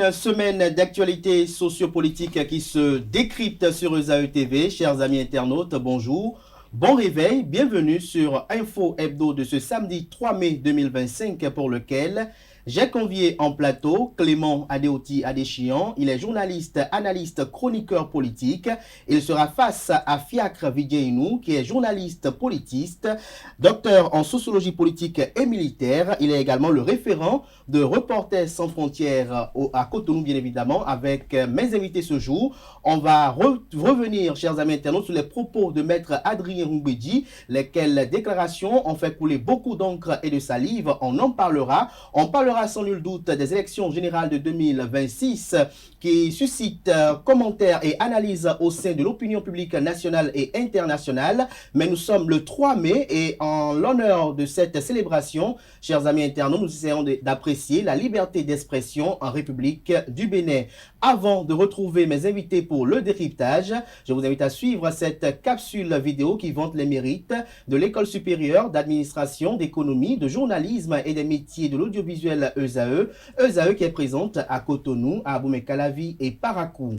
Une semaine d'actualité sociopolitique qui se décrypte sur ESAE TV. Chers amis internautes, bonjour. Bon réveil, bienvenue sur Info Hebdo de ce samedi 3 mai 2025 pour lequel j'ai convié en plateau Clément Adeoti Adéchian. Il est journaliste, analyste, chroniqueur politique. Il sera face à Fiacre Vidjeinou, qui est journaliste politiste, docteur en sociologie politique et militaire. Il est également le référent de Reporters sans frontières à Cotonou, bien évidemment, avec mes invités ce jour. On va revenir, chers amis internautes, sur les propos de maître Adrien Roubedi, lesquelles déclarations ont fait couler beaucoup d'encre et de salive. On en parlera. On parlera sans nul doute des élections générales de 2026 qui suscitent commentaires et analyses au sein de l'opinion publique nationale et internationale. Mais nous sommes le 3 mai et en l'honneur de cette célébration, chers amis internautes, nous essayons d'apprécier la liberté d'expression en République du Bénin. Avant de retrouver mes invités pour le décryptage, je vous invite à suivre cette capsule vidéo qui vante les mérites de l'École supérieure d'administration, d'économie, de journalisme et des métiers de l'audiovisuel ESAE. ESAE qui est présente à Cotonou, à Aboumey-Calavi et Parakou.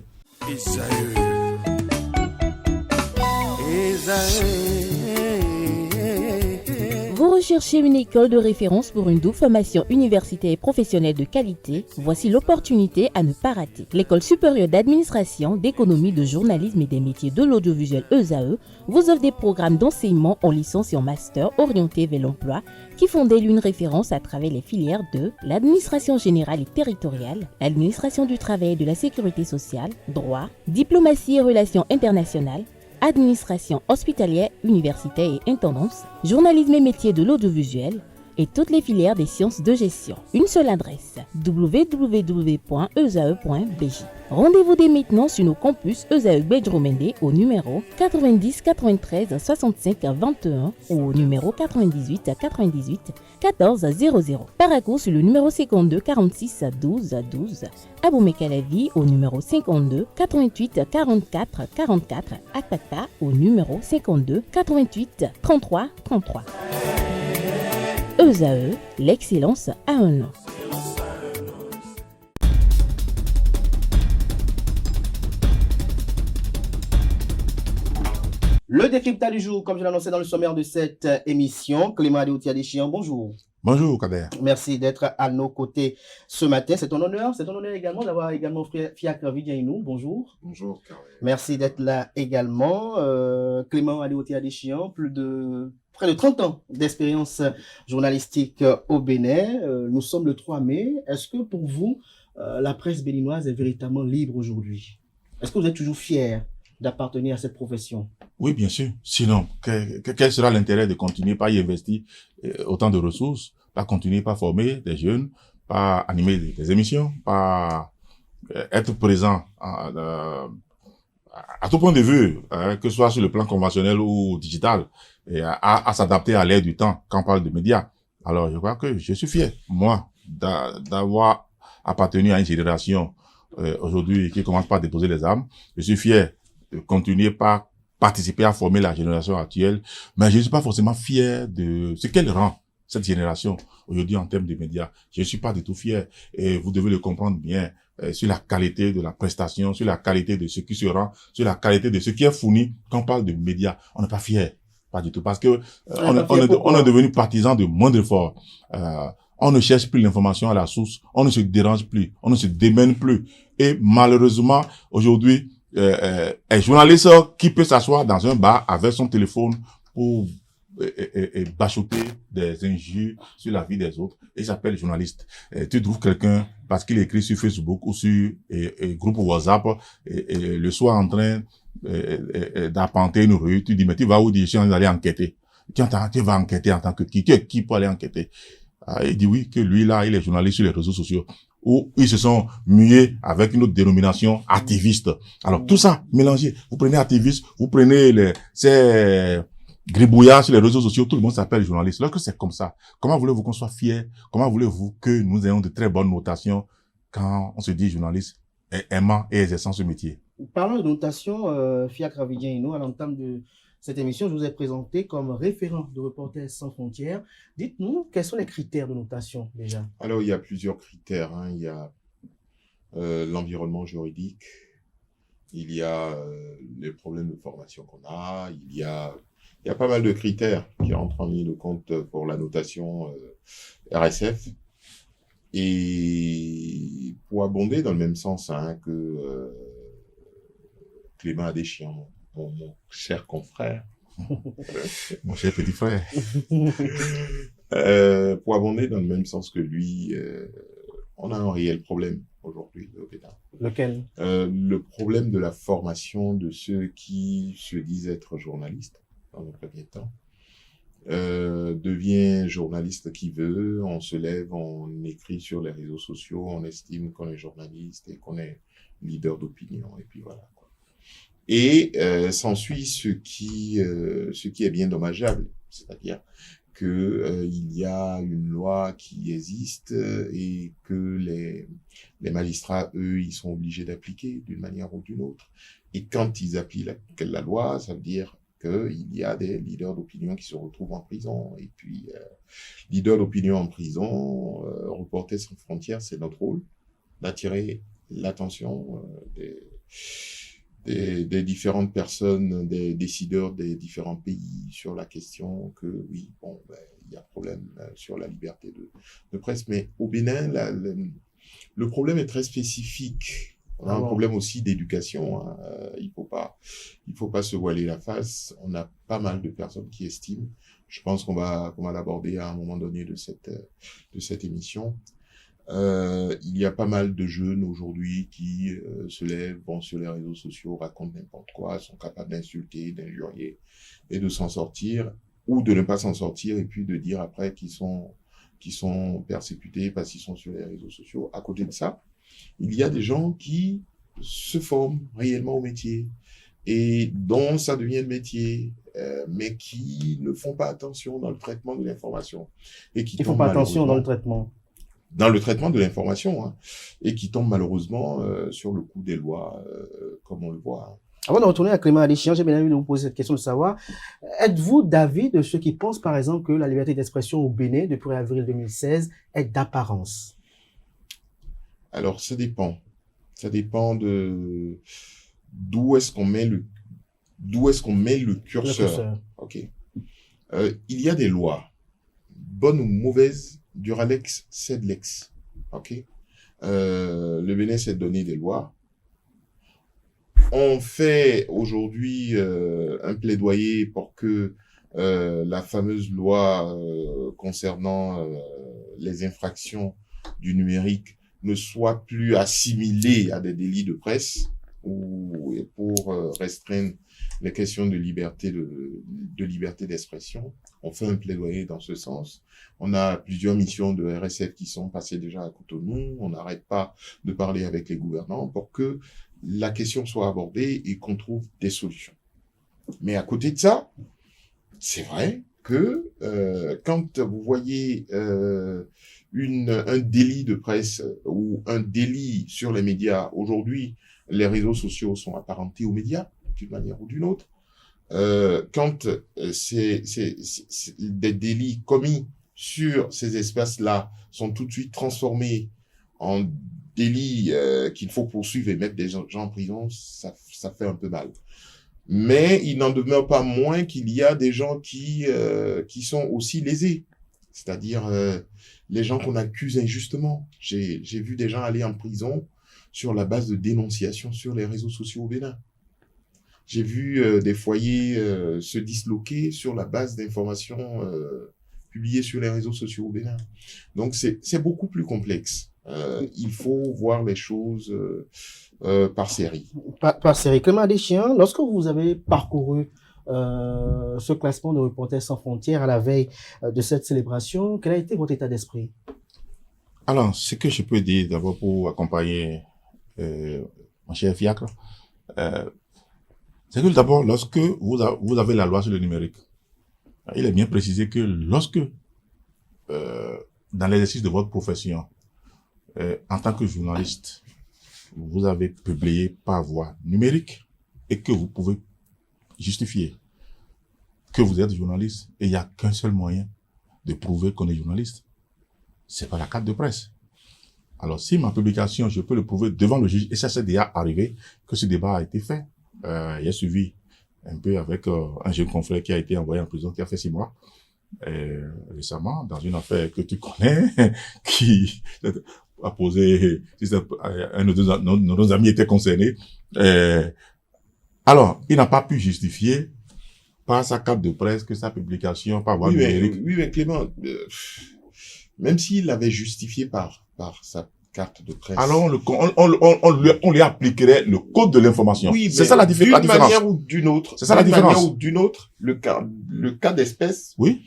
Vous recherchez une école de référence pour une double formation universitaire et professionnelle de qualité? Voici l'opportunité à ne pas rater. L'École supérieure d'administration, d'économie, de journalisme et des métiers de l'audiovisuel ESAE vous offre des programmes d'enseignement en licence et en master orientés vers l'emploi qui font d'elle une référence à travers les filières de l'administration générale et territoriale, l'administration du travail et de la sécurité sociale, droit, diplomatie et relations internationales, administration hospitalière, universitaire et intendance, journalisme et métiers de l'audiovisuel et toutes les filières des sciences de gestion. Une seule adresse, www.esae.bj. Rendez-vous dès maintenant sur nos campus ESAE Bedjromende au numéro 90 93 65 21 ou au numéro 98 98 14 00. Parakou sur le numéro 52 46 12 12. Aboumey-Calavi au numéro 52 88 44 44. Akpata au numéro 52 88 33 33. ESAE, l'excellence à un nom. Le décryptage du jour, comme je l'annonçais dans le sommaire de cette émission, Clément Adeoti Adéchian, bonjour. Bonjour Kader. Merci d'être à nos côtés ce matin. C'est un honneur également d'avoir également Fiacre Vidjeinou. Bonjour. Bonjour Kader. Merci d'être là également. Clément Adeoti Adéchian, près de 30 ans d'expérience journalistique au Bénin. Nous sommes le 3 mai. Est-ce que pour vous, la presse béninoise est véritablement libre aujourd'hui? Est-ce que vous êtes toujours fier d'appartenir à cette profession? Oui, bien sûr. Sinon, quel sera l'intérêt de continuer par y investir autant de ressources, par continuer par former des jeunes, par animer des émissions, par être présent à tout point de vue, que ce soit sur le plan conventionnel ou digital, et à s'adapter à l'ère du temps quand on parle de médias. Alors, je crois que je suis fier, moi, d'avoir appartenu à une génération aujourd'hui qui commence par déposer les armes. Je suis fier de continuer par participer à former la génération actuelle, mais je ne suis pas forcément fier de ce qu'elle rend, cette génération, aujourd'hui en termes de médias. Je ne suis pas du tout fier, et vous devez le comprendre bien, sur la qualité de la prestation, sur la qualité de ce qui se rend, sur la qualité de ce qui est fourni. Quand on parle de médias, on n'est pas fier, pas du tout, parce que on est devenu partisan de moindre effort. On ne cherche plus l'information à la source, on ne se dérange plus, on ne se démène plus. Et malheureusement, aujourd'hui, un journaliste qui peut s'asseoir dans un bar avec son téléphone pour bachoter des injures sur la vie des autres, et il s'appelle journaliste. Tu trouves quelqu'un parce qu'il écrit sur Facebook ou sur groupe WhatsApp et le soir en train d'arpenter une rue, tu dis mais tu vas où? Je suis en train d'aller enquêter. Tu vas enquêter en tant que qui? Tu es qui pour aller enquêter? Il dit oui, que lui là, il est journaliste sur les réseaux sociaux, où ils se sont mués avec une autre dénomination, activiste. Alors tout ça mélangé, vous prenez activiste, vous prenez ces gribouillards sur les réseaux sociaux, tout le monde s'appelle journaliste. Lorsque c'est comme ça, comment voulez-vous qu'on soit fier? Comment voulez-vous que nous ayons de très bonnes notations quand on se dit journaliste, aimant et exerçant ce métier? Parlant de notation, Fiacre Vidjeinou, à l'entame de cette émission, je vous ai présenté comme référent de Reporters sans frontières. Dites-nous, quels sont les critères de notation déjà? Alors, il y a plusieurs critères. Il y a l'environnement juridique, il y a les problèmes de formation qu'on a, il y a pas mal de critères qui rentrent en ligne de compte pour la notation RSF. Et pour abonder dans le même sens que Clément Adéchian, mon cher confrère, Mon cher petit frère. pour abonder dans le même sens que lui, on a un réel problème aujourd'hui au Bénin. Lequel? Le problème de la formation de ceux qui se disent être journalistes, dans le premier temps. Devient journaliste qui veut, on se lève, on écrit sur les réseaux sociaux, on estime qu'on est journaliste et qu'on est leader d'opinion, et puis voilà, quoi. Et s'ensuit ce qui est bien dommageable, c'est-à-dire que il y a une loi qui existe et que les magistrats, eux, ils sont obligés d'appliquer d'une manière ou d'une autre. Et quand ils appliquent la loi, ça veut dire qu'il y a des leaders d'opinion qui se retrouvent en prison. Et puis, leader d'opinion en prison, Reporters sans frontières, c'est notre rôle d'attirer l'attention des différentes personnes, des décideurs des différents pays sur la question que, oui, bon, ben, il y a problème sur la liberté de presse. Mais au Bénin, le problème est très spécifique. On a un problème aussi d'éducation, hein. Il faut pas se voiler la face. On a pas mal de personnes qui estiment, je pense qu'on va l'aborder à un moment donné de cette émission. Il y a pas mal de jeunes aujourd'hui qui se lèvent, vont sur les réseaux sociaux, racontent n'importe quoi, sont capables d'insulter, d'injurier et de s'en sortir, ou de ne pas s'en sortir et puis de dire après qu'ils sont persécutés parce qu'ils sont sur les réseaux sociaux. À côté de ça, il y a des gens qui se forment réellement au métier et dont ça devient le métier, mais qui ne font pas attention dans le traitement de l'information et qui font pas attention dans le traitement. Dans le traitement de l'information, hein, et qui tombent malheureusement sur le coup des lois, comme on le voit. Hein. Avant de retourner à Clément Adéchian, j'ai bien envie de vous poser cette question de savoir, êtes-vous d'avis de ceux qui pensent par exemple que la liberté d'expression au Bénin depuis avril 2016 est d'apparence? Alors, ça dépend. Ça dépend de d'où est-ce qu'on met le curseur. Ok. Il y a des lois, bonnes ou mauvaises, Duralex, c'est de l'ex. Ok. Le Bénin s'est donné des lois. On fait aujourd'hui un plaidoyer pour que la fameuse loi concernant les infractions du numérique ne soit plus assimilée à des délits de presse ou pour restreindre les questions de liberté d'expression. On fait un plaidoyer dans ce sens. On a plusieurs missions de RSF qui sont passées déjà à Cotonou. On n'arrête pas de parler avec les gouvernants pour que la question soit abordée et qu'on trouve des solutions. Mais à côté de ça, c'est vrai que quand vous voyez un délit de presse ou un délit sur les médias, aujourd'hui, les réseaux sociaux sont apparentés aux médias d'une manière ou d'une autre. Quand c'est des délits commis sur ces espaces-là sont tout de suite transformés en délits qu'il faut poursuivre et mettre des gens en prison, ça fait un peu mal. Mais il n'en demeure pas moins qu'il y a des gens qui sont aussi lésés. C'est-à-dire les gens qu'on accuse injustement. J'ai vu des gens aller en prison sur la base de dénonciations sur les réseaux sociaux au Bénin. J'ai vu des foyers se disloquer sur la base d'informations publiées sur les réseaux sociaux au Bénin. Donc c'est beaucoup plus complexe. Il faut voir les choses par série. Par série. Clément Adéchian, lorsque vous avez parcouru ce classement de Reporters sans frontières à la veille de cette célébration, quel a été votre état d'esprit? Alors, ce que je peux dire d'abord pour accompagner mon cher Fiacre, c'est que d'abord, lorsque vous avez la loi sur le numérique, il est bien précisé que lorsque, dans l'exercice de votre profession, en tant que journaliste, vous avez publié par voie numérique et que vous pouvez justifier que vous êtes journaliste et il n'y a qu'un seul moyen de prouver qu'on est journaliste, c'est par la carte de presse. Alors, si ma publication, je peux le prouver devant le juge, et ça s'est déjà arrivé, que ce débat a été fait. Il a suivi un peu avec un jeune confrère qui a été envoyé en prison, qui a fait 6 mois, récemment, dans une affaire que tu connais, qui a posé, un de nos amis était concerné. Alors, il n'a pas pu justifier par sa carte de presse que sa publication, par voie numérique. Oui, mais Clément, même s'il l'avait justifié par sa carte de presse. Alors, on lui appliquerait le code de l'information. Oui, c'est ça la différence. D'une manière ou d'une autre. C'est ça la différence. D'une manière ou d'une autre, le cas d'espèce. Oui.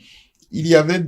Il y avait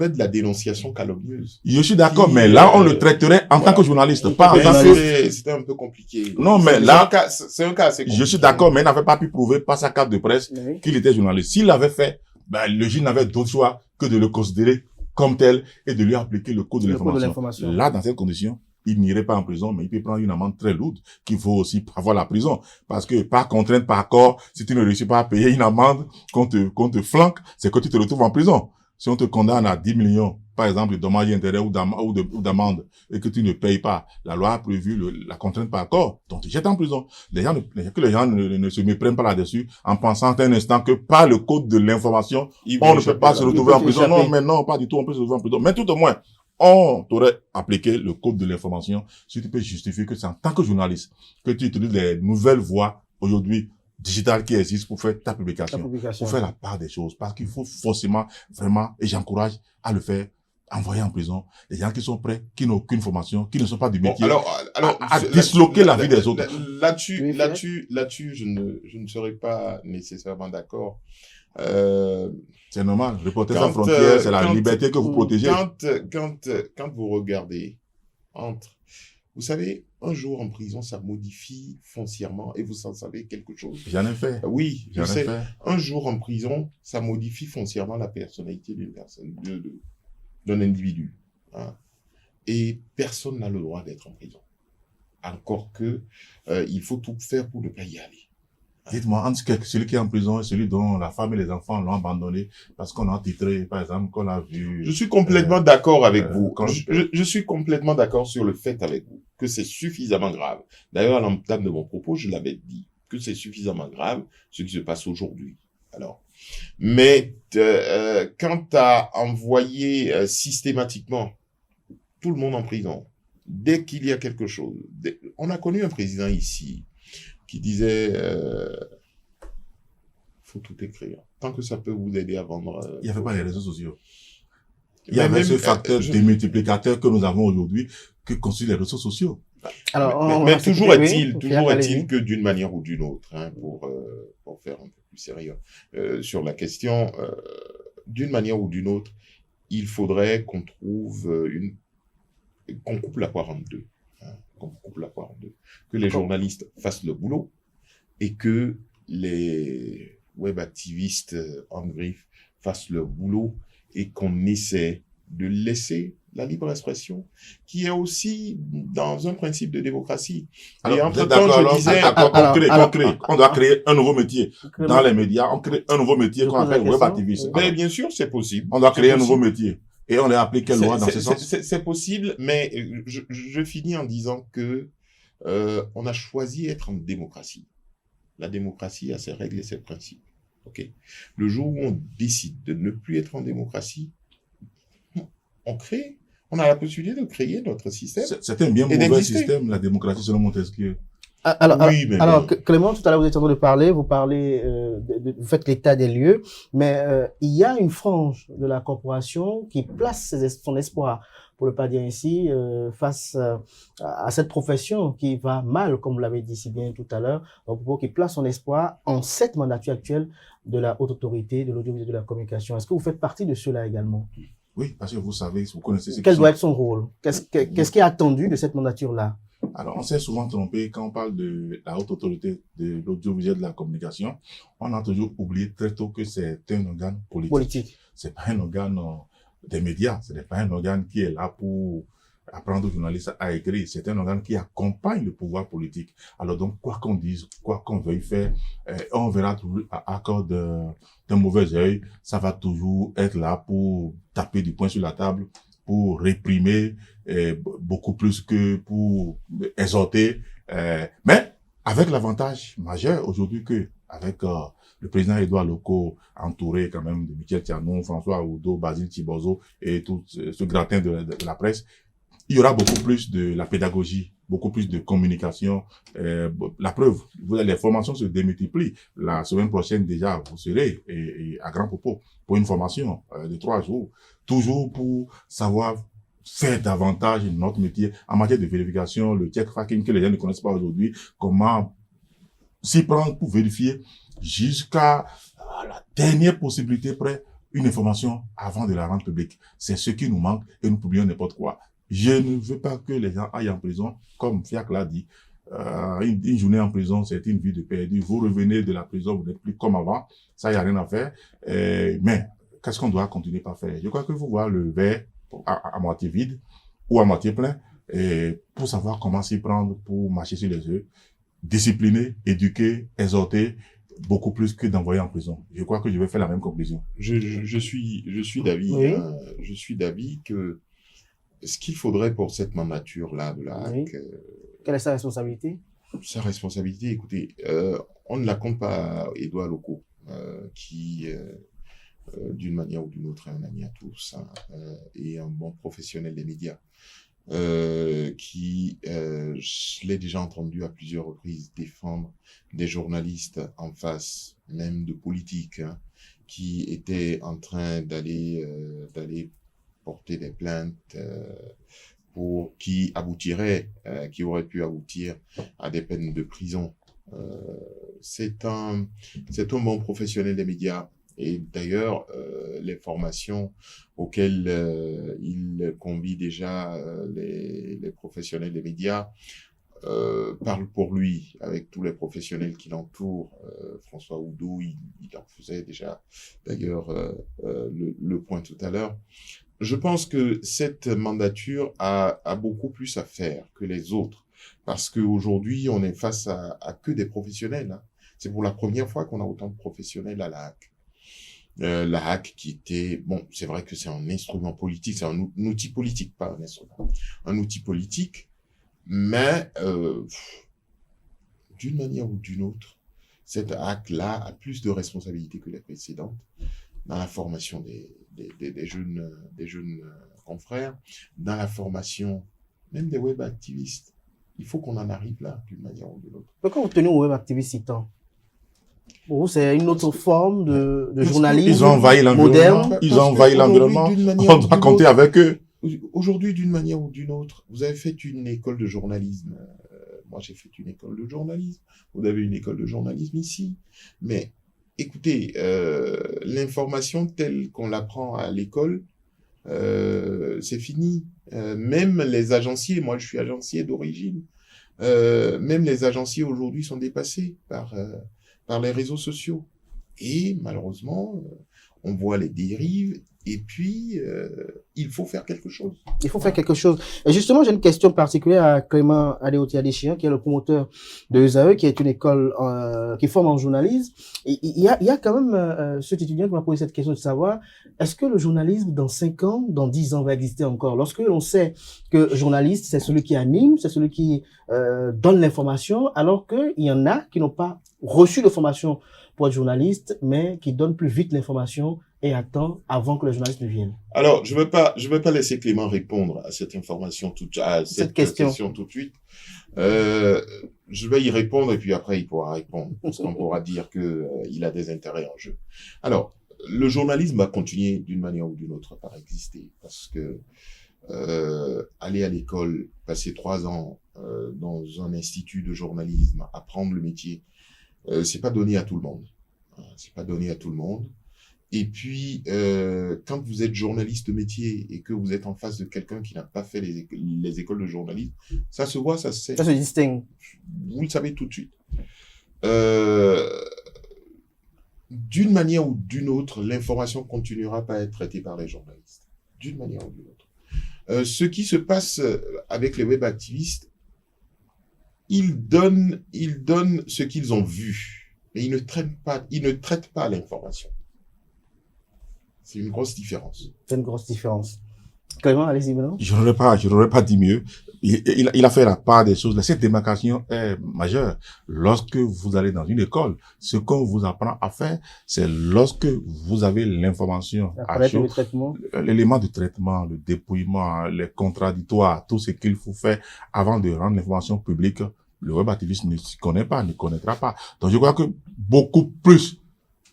de la dénonciation calomnieuse. Je suis d'accord, mais là, on le traiterait en tant que journaliste, pas en tant que... C'était un peu compliqué. Non, mais là... C'est un cas assez compliqué. Je suis d'accord, mais il n'avait pas pu prouver par sa carte de presse qu'il était journaliste. S'il l'avait fait, le juge n'avait d'autre choix que de le considérer comme tel et de lui appliquer le code de l'information. Là, dans cette condition, il n'irait pas en prison, mais il peut prendre une amende très lourde qu'il faut aussi avoir la prison. Parce que par contrainte, par accord, si tu ne réussis pas à payer une amende qu'on te flanque, c'est que tu te retrouves en prison. Si on te condamne à 10 millions, par exemple, de dommages et intérêts ou d'amende, et que tu ne payes pas, la loi a prévu la contrainte par accord, donc tu jettes en prison. Que les gens ne se méprennent pas là-dessus en pensant un instant que par le code de l'information, on ne peut pas se retrouver en prison. Non, mais non, pas du tout, on peut se retrouver en prison. Mais tout au moins, on t'aurait appliqué le code de l'information si tu peux justifier que c'est en tant que journaliste que tu utilises les nouvelles voies aujourd'hui digitales qui existent pour faire ta publication, pour faire la part des choses, parce qu'il faut forcément, vraiment, et j'encourage à le faire, envoyer en prison les gens qui sont prêts, qui n'ont aucune formation, qui ne sont pas du métier, à disloquer la vie des autres. Là-dessus, je ne serais pas nécessairement d'accord. C'est normal. Reporters sans frontières, c'est la liberté que vous protégez. Quand vous regardez vous savez, un jour en prison, ça modifie foncièrement, et vous en savez quelque chose. J'en ai fait. Oui, je sais. Un jour en prison, ça modifie foncièrement la personnalité d'une personne, d'un individu. Hein. Et personne n'a le droit d'être en prison. Encore que, il faut tout faire pour ne pas y aller. Dites-moi, entre celui qui est en prison et celui dont la femme et les enfants l'ont abandonné parce qu'on a titré, par exemple, qu'on a vu... Je suis complètement d'accord avec vous. Je suis complètement d'accord sur le fait avec vous que c'est suffisamment grave. D'ailleurs, à l'entame de mon propos, je l'avais dit, que c'est suffisamment grave ce qui se passe aujourd'hui. Alors, mais quant à envoyer systématiquement tout le monde en prison, dès qu'il y a quelque chose... On a connu un président ici qui disait faut tout écrire. Tant que ça peut vous aider à vendre... Il n'y avait pas les réseaux sociaux. Il y avait ce facteur démultiplicateur que nous avons aujourd'hui que constituent les réseaux sociaux. Alors, mais toujours est-il que d'une manière ou d'une autre, hein, pour faire un peu plus sérieux sur la question, d'une manière ou d'une autre, il faudrait qu'on trouve qu'on coupe la poire en deux. Qu'on coupe la poire en deux. Que les journalistes fassent le boulot et que les web activistes en griffe fassent le boulot et qu'on essaie de laisser la libre expression, qui est aussi dans un principe de démocratie. Alors, et entre-temps, je disais... on doit créer un nouveau métier. Dans les médias, on crée un nouveau métier qu'on appelle web activiste. Mais bien sûr, c'est possible. On doit créer un nouveau métier. Et on a appliqué quelle loi dans ce sens? C'est possible, mais je finis en disant que on a choisi d'être en démocratie. La démocratie a ses règles et ses principes. Okay. Le jour où on décide de ne plus être en démocratie, on a la possibilité de créer notre système. C'est un bien mauvais système, la démocratie, selon Montesquieu. Alors, Clément, tout à l'heure, vous êtes en train de parler, vous vous faites l'état des lieux, mais il y a une frange de la corporation qui place son espoir, pour ne pas dire ici, face à cette profession qui va mal, comme vous l'avez dit si bien tout à l'heure, donc qui place son espoir en cette mandature actuelle de la haute autorité, de l'audiovisuel, de la communication. Est-ce que vous faites partie de cela également? Oui, parce que vous savez, vous connaissez... Quel doit être son rôle? Qu'est-ce qui est attendu de cette mandature-là? Alors, on s'est souvent trompé quand on parle de la haute autorité de l'audiovisuel de la communication. On a toujours oublié très tôt que c'est un organe politique. C'est pas un organe des médias. Ce n'est pas un organe qui est là pour apprendre aux journalistes à écrire. C'est un organe qui accompagne le pouvoir politique. Alors donc, quoi qu'on dise, quoi qu'on veuille faire, on verra toujours à cause d'un mauvais œil. Ça va toujours être là pour taper du poing sur la table pour réprimer, beaucoup plus que pour exhorter. Mais avec l'avantage majeur aujourd'hui que avec le président Edouard Loko, entouré quand même de Michel Tianon, François Oudo, Basile Thibozo et tout ce gratin de la presse, il y aura beaucoup plus de la pédagogie, beaucoup plus de communication. La preuve, les formations se démultiplient. La semaine prochaine déjà, vous serez et à grand propos pour une formation de 3 jours, toujours pour savoir faire davantage notre métier en matière de vérification, le check-fracking que les gens ne connaissent pas aujourd'hui, comment s'y prendre pour vérifier jusqu'à la dernière possibilité près une information avant de la rendre publique. C'est ce qui nous manque et nous publions n'importe quoi. Je ne veux pas que les gens aillent en prison, comme Fiac l'a dit. Une journée en prison, c'est une vie de perdu. Vous revenez de la prison, vous n'êtes plus comme avant. Ça, il n'y a rien à faire. Mais qu'est-ce qu'on doit continuer par faire? Je crois qu'il faut voir le verre à moitié vide ou à moitié plein pour savoir comment s'y prendre pour marcher sur les œufs, discipliner, éduquer, exhorter, beaucoup plus que d'envoyer en prison. Je crois que je vais faire la même conclusion. Je suis d'avis, Oui. je suis d'avis que ce qu'il faudrait pour cette mandature-là de la HAC, Oui. Quelle est sa responsabilité? sa responsabilité, écoutez, on ne la compte pas à Edouard Loko, qui, d'une manière ou d'une autre, est un ami à tous, hein, et un bon professionnel des médias, qui, je l'ai déjà entendu à plusieurs reprises défendre des journalistes en face, même de politiques, hein, qui étaient en train d'aller porter des plaintes qui aboutiraient, qui auraient pu aboutir à des peines de prison. C'est un bon professionnel des médias. Et d'ailleurs, les formations auxquelles il convie déjà les professionnels des médias parlent pour lui, avec tous les professionnels qui l'entourent. François Oudo, il en faisait déjà d'ailleurs le point tout à l'heure. Je pense que cette mandature a beaucoup plus à faire que les autres, parce qu'aujourd'hui, on est face à que des professionnels, hein. C'est pour la première fois qu'on a autant de professionnels à la HAC. La HAC qui était, bon, c'est vrai que c'est un instrument politique, c'est un outil politique, pas un instrument, un outil politique, mais d'une manière ou d'une autre, cette HAC-là a plus de responsabilités que les précédentes dans la formation des jeunes confrères, dans la formation même des web activistes. Il faut qu'on en arrive là, d'une manière ou d'une autre. Pourquoi vous tenez aux web activistes si tant? Pour vous, c'est une autre forme de journalisme Ils ont envahi l'environnement. moderne. Ils ont envahi l'environnement. On On doit compter avec eux. Aujourd'hui, d'une manière ou d'une autre, vous avez fait une école de journalisme. Moi, j'ai fait une école de journalisme. Vous avez une école de journalisme ici. Mais écoutez, l'information telle qu'on l'apprend à l'école, c'est fini. Même les agenciers, moi je suis agencier d'origine, même les agenciers aujourd'hui sont dépassés par les réseaux sociaux. Et malheureusement, on voit les dérives. Et puis, il faut faire quelque chose. Il faut faire quelque chose. Et justement, j'ai une question particulière à Clément Adeoti Adéchian, qui est le promoteur de ESAE, qui est une école qui forme en journalisme. Et il y a quand même cet étudiant qui m'a posé cette question de savoir, est-ce que le journalisme, dans 5 ans, dans 10 ans, va exister encore? Lorsque l'on sait que journaliste, c'est celui qui anime, c'est celui qui donne l'information, alors qu'il y en a qui n'ont pas reçu de formation pour être journaliste, mais qui donnent plus vite l'information et attend avant que le journaliste ne vienne. Alors, je veux pas laisser Clément répondre à cette information à cette question tout de suite. Je vais y répondre et puis après il pourra répondre parce qu'on pourra dire que il a des intérêts en jeu. Alors, le journalisme va continuer d'une manière ou d'une autre par exister parce que aller à l'école, passer 3 ans dans un institut de journalisme, apprendre le métier, c'est pas donné à tout le monde. C'est pas donné à tout le monde. Et puis, quand vous êtes journaliste métier et que vous êtes en face de quelqu'un qui n'a pas fait les écoles de journalisme, ça se voit, ça se sait. Ça se distingue. Vous le savez tout de suite. D'une manière ou d'une autre, l'information continuera par être traitée par les journalistes. D'une manière ou d'une autre. Ce qui se passe avec les web activistes, ils donnent ce qu'ils ont vu, mais ils ne traitent pas l'information. C'est une grosse différence. C'est une grosse différence. Clément, allez-y maintenant. Je n'aurais pas dit mieux. Il a fait la part des choses. Cette démarcation est majeure. Lorsque vous allez dans une école, ce qu'on vous apprend à faire, c'est lorsque vous avez l'information à chaud, l'élément de traitement, le dépouillement, les contradictoires, tout ce qu'il faut faire avant de rendre l'information publique. Le web activiste ne s'y connaît pas, ne connaîtra pas. Donc je crois que beaucoup plus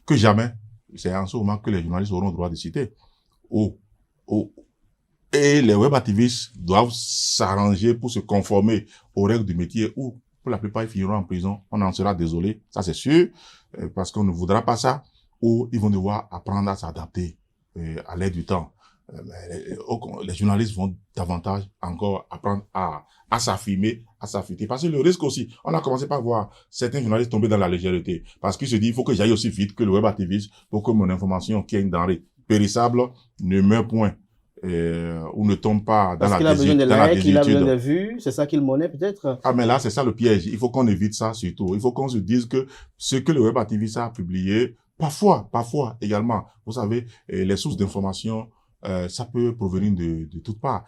que jamais, c'est en ce moment que les journalistes auront le droit de citer. Et les web activistes doivent s'arranger pour se conformer aux règles du métier ou pour la plupart ils finiront en prison. On en sera désolé, ça c'est sûr, parce qu'on ne voudra pas ça, ou ils vont devoir apprendre à s'adapter à l'aide du temps. Les journalistes vont davantage encore apprendre à s'affirmer, à s'affûter. Parce que le risque aussi, on a commencé par voir certains journalistes tomber dans la légèreté. Parce qu'ils se disent, il faut que j'aille aussi vite que le web activiste pour que mon information, qui est une denrée périssable, ne meure point. Ou ne tombe pas dans la désuétude. Parce qu'il a besoin de likes, il a besoin de vues, c'est ça qu'il monnaie peut-être. Ah mais là c'est ça le piège, il faut qu'on évite ça surtout, il faut qu'on se dise que ce que le web activiste a publié, parfois également, vous savez, les sources d'information, ça peut provenir de toutes parts.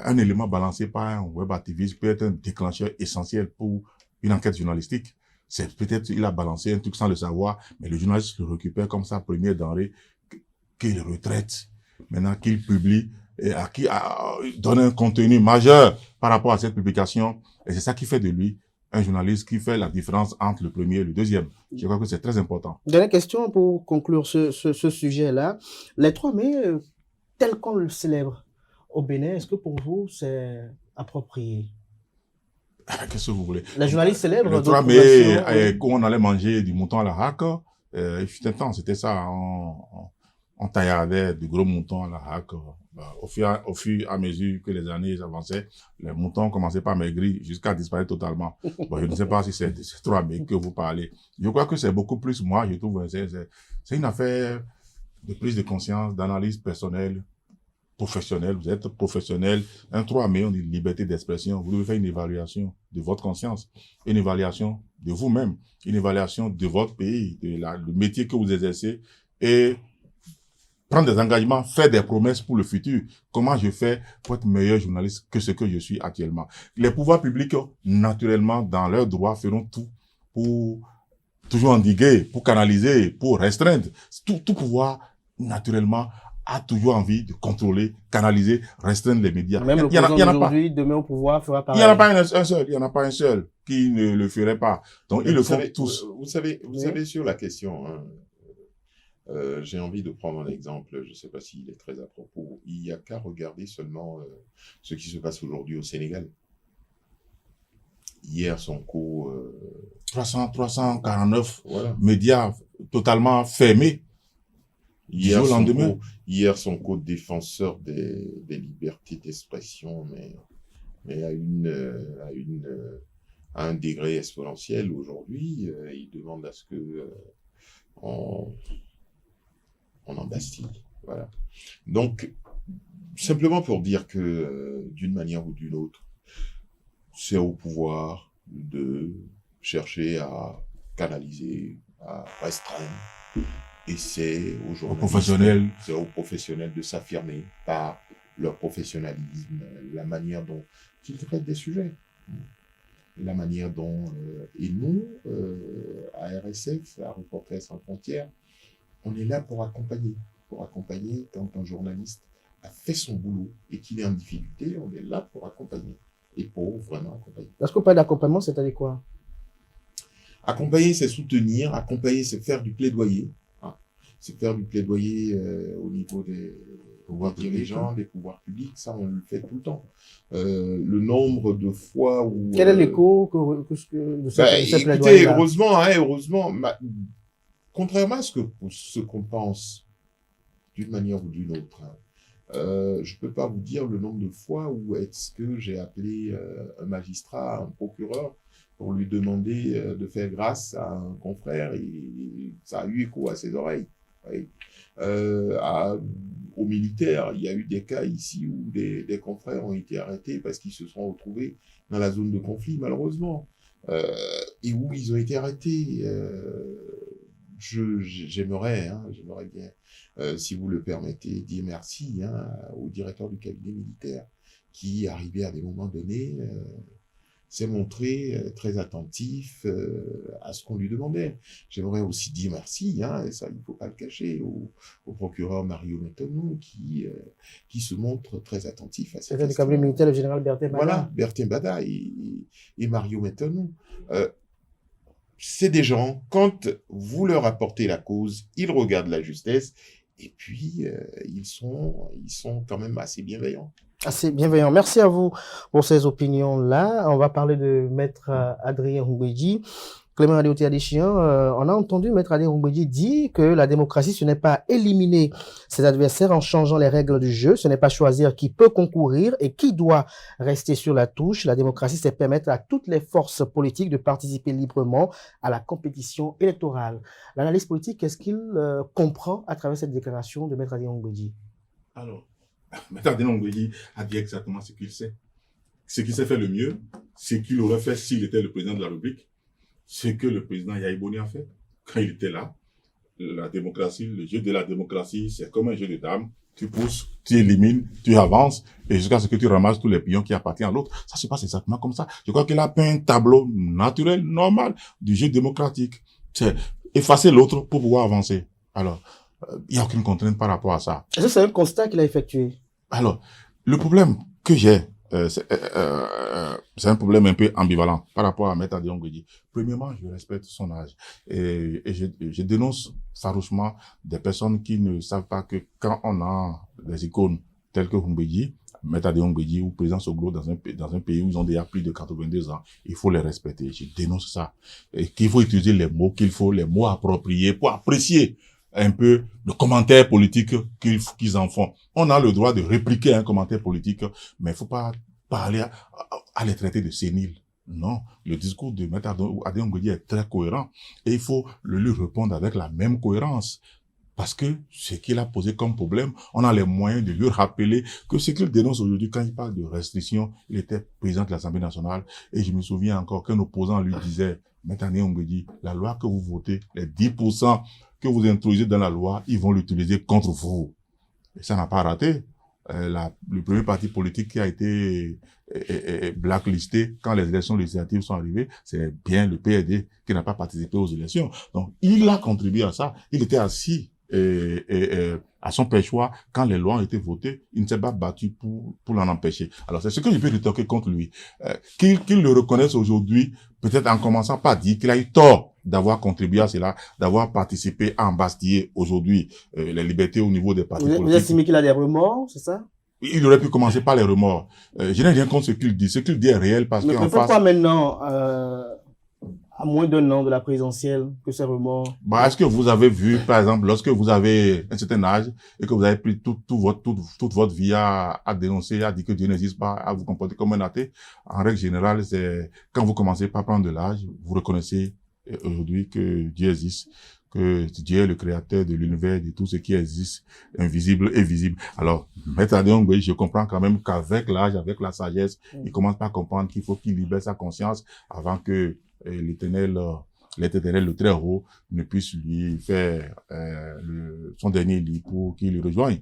Un élément balancé par un web activiste peut être un déclencheur essentiel pour une enquête journalistique. C'est peut-être il a balancé un truc sans le savoir, mais le journaliste le récupère comme sa première denrée qu'il retraite. Maintenant qu'il publie et donne un contenu majeur par rapport à cette publication. Et c'est ça qui fait de lui un journaliste qui fait la différence entre le premier et le deuxième. Je crois que c'est très important. Dernière question pour conclure ce sujet-là. Les 3 mai, tel qu'on le célèbre au Bénin, est-ce que pour vous c'est approprié? Qu'est-ce que vous voulez? Les journalistes célèbrent. Le 3 mai, quand on allait manger du mouton à la hake, il fut un temps, c'était ça. On taillardait du gros moutons à la hake. Au fur et à mesure que les années avançaient, les moutons commençaient par maigrir jusqu'à disparaître totalement. Bon, je ne sais pas si c'est 3 mai que vous parlez. Je crois que c'est beaucoup plus, moi, je trouve, c'est une affaire de prise de conscience, d'analyse personnelle, professionnelle. Vous êtes professionnel. Un 3 mai, on dit liberté d'expression. Vous devez faire une évaluation de votre conscience, une évaluation de vous-même, une évaluation de votre pays, le métier que vous exercez et prendre des engagements, faire des promesses pour le futur. Comment je fais pour être meilleur journaliste que ce que je suis actuellement? Les pouvoirs publics, naturellement, dans leurs droits, feront tout pour toujours endiguer, pour canaliser, pour restreindre. Tout pouvoir, naturellement, a toujours envie de contrôler, canaliser, restreindre les médias. Même le président d'aujourd'hui, demain au pouvoir, fera pareil. Il n'y en a pas un seul, il n'y en a pas un seul qui ne le ferait pas. Donc, ils le font tous. Vous savez, sur la question, hein, j'ai envie de prendre un exemple, je ne sais pas s'il est très à propos. Il n'y a qu'à regarder seulement ce qui se passe aujourd'hui au Sénégal. Hier, Sonko... 349 voilà. Médias totalement fermés. Hier, Sonko défenseur des libertés d'expression, mais à un degré exponentiel aujourd'hui. Il demande à ce que on embastille. Voilà. Donc, simplement pour dire que, d'une manière ou d'une autre, c'est au pouvoir de chercher à canaliser, à restreindre. Et c'est aux professionnels de s'affirmer par leur professionnalisme, la manière dont ils traitent des sujets, la manière dont, et nous, à RSF, à Reporters sans frontières, on est là pour accompagner quand un journaliste a fait son boulot et qu'il est en difficulté, on est là pour accompagner et pour vraiment accompagner. Parce qu'on parle d'accompagnement, c'est-à-dire quoi? Accompagner, c'est soutenir, accompagner, c'est faire du plaidoyer. C'est faire du plaidoyer au niveau des pouvoirs dirigeants, des pouvoirs publics, ça on le fait tout le temps. Le nombre de fois où... Quel est l'écho de ce plaidoyer? Écoutez, heureusement, contrairement à ce qu'on pense, d'une manière ou d'une autre, je ne peux pas vous dire le nombre de fois où est-ce que j'ai appelé un magistrat, un procureur, pour lui demander de faire grâce à un confrère, et ça a eu écho à ses oreilles. Oui. Aux militaires, il y a eu des cas ici où des confrères ont été arrêtés parce qu'ils se sont retrouvés dans la zone de conflit, malheureusement, et où ils ont été arrêtés j'aimerais bien, si vous le permettez, dire merci au directeur du cabinet militaire qui, arrivé à des moments donnés, s'est montré très attentif à ce qu'on lui demandait. J'aimerais aussi dire merci, et ça il ne faut pas le cacher, au procureur Mario Metonou qui se montre très attentif à ces questions. Du cabinet militaire, le général Bertin Bada. Voilà, Bertin Bada et Mario Metonou. C'est des gens, quand vous leur apportez la cause, ils regardent la justesse et puis ils sont quand même assez bienveillants. Assez bienveillant. Merci à vous pour ces opinions-là. On va parler de Maître Adrien Roubedji. Clément Adeoti Adéchian, on a entendu Maître Adrien Roubedji dire que la démocratie, ce n'est pas éliminer ses adversaires en changeant les règles du jeu, ce n'est pas choisir qui peut concourir et qui doit rester sur la touche. La démocratie, c'est permettre à toutes les forces politiques de participer librement à la compétition électorale. L'analyse politique, qu'est-ce qu'il comprend à travers cette déclaration de Maître Adrien Roubedji? Alors, Maître Adrien Roubedji a dit exactement ce qu'il sait. Ce qu'il sait faire le mieux, ce qu'il aurait fait s'il était le président de la République, ce que le président Yahi Boni a fait quand il était là. La démocratie, le jeu de la démocratie, c'est comme un jeu de dames. Tu pousses, tu élimines, tu avances, et jusqu'à ce que tu ramasses tous les pions qui appartiennent à l'autre. Ça se passe exactement comme ça. Je crois qu'il a peint un tableau naturel, normal, du jeu démocratique. C'est effacer l'autre pour pouvoir avancer. Alors, il n'y a aucune contrainte par rapport à ça. Est-ce que c'est un constat qu'il a effectué? Alors, le problème que j'ai, c'est un problème un peu ambivalent par rapport à Maître Adrien Roubedji. Premièrement, je respecte son âge et je dénonce farouchement des personnes qui ne savent pas que quand on a des icônes telles que Roubedji, Maître Adrien Roubedji ou Président Soglo dans un pays où ils ont déjà plus de 82 ans, il faut les respecter. Je dénonce ça. Et qu'il faut utiliser les mots les mots appropriés pour apprécier un peu le commentaire politique qu'ils en font. On a le droit de répliquer un commentaire politique, mais il faut pas parler à les traiter de séniles. Non, le discours de Maître Adrien Roubedji est très cohérent et il faut le lui répondre avec la même cohérence. Parce que ce qu'il a posé comme problème, on a les moyens de lui rappeler que ce qu'il dénonce aujourd'hui, quand il parle de restrictions, il était président de l'Assemblée nationale et je me souviens encore qu'un opposant lui disait, Maître Adrien Roubedji, la loi que vous votez, les 10% que vous introduisez dans la loi, ils vont l'utiliser contre vous. Et ça n'a pas raté. Le premier parti politique qui a été blacklisté quand les élections législatives sont arrivées, c'est bien le PRD qui n'a pas participé aux élections. Donc, il a contribué à ça. Il était assis à son perchoir quand les lois ont été votées. Il ne s'est pas battu pour l'en empêcher. Alors, c'est ce que je peux rétorquer contre lui. Qu'il le reconnaisse aujourd'hui, peut-être en commençant par dire qu'il a eu tort d'avoir contribué à cela, d'avoir participé à embastiller aujourd'hui les libertés au niveau des partis politiques. Vous estimez qu'il a des remords, c'est ça? Il aurait pu commencer par les remords. Je n'ai rien contre ce qu'il dit. Ce qu'il dit est réel parce qu'en face... Mais pourquoi maintenant, à moins d'un an de la présidentielle, que ces remords? Est-ce que vous avez vu, par exemple, lorsque vous avez un certain âge et que vous avez pris toute votre vie à dénoncer, à dire que Dieu n'existe pas, à vous comporter comme un athée, en règle générale, c'est quand vous commencez par prendre de l'âge, vous reconnaissez aujourd'hui que Dieu existe, que Dieu est le créateur de l'univers, de tout ce qui existe, invisible et visible. Alors, Maître Adrien Roubedji, je comprends quand même qu'avec l'âge, avec la sagesse, il commence par comprendre qu'il faut qu'il libère sa conscience avant que l'Éternel, le très haut, ne puisse lui faire son dernier lit pour qu'il le rejoigne.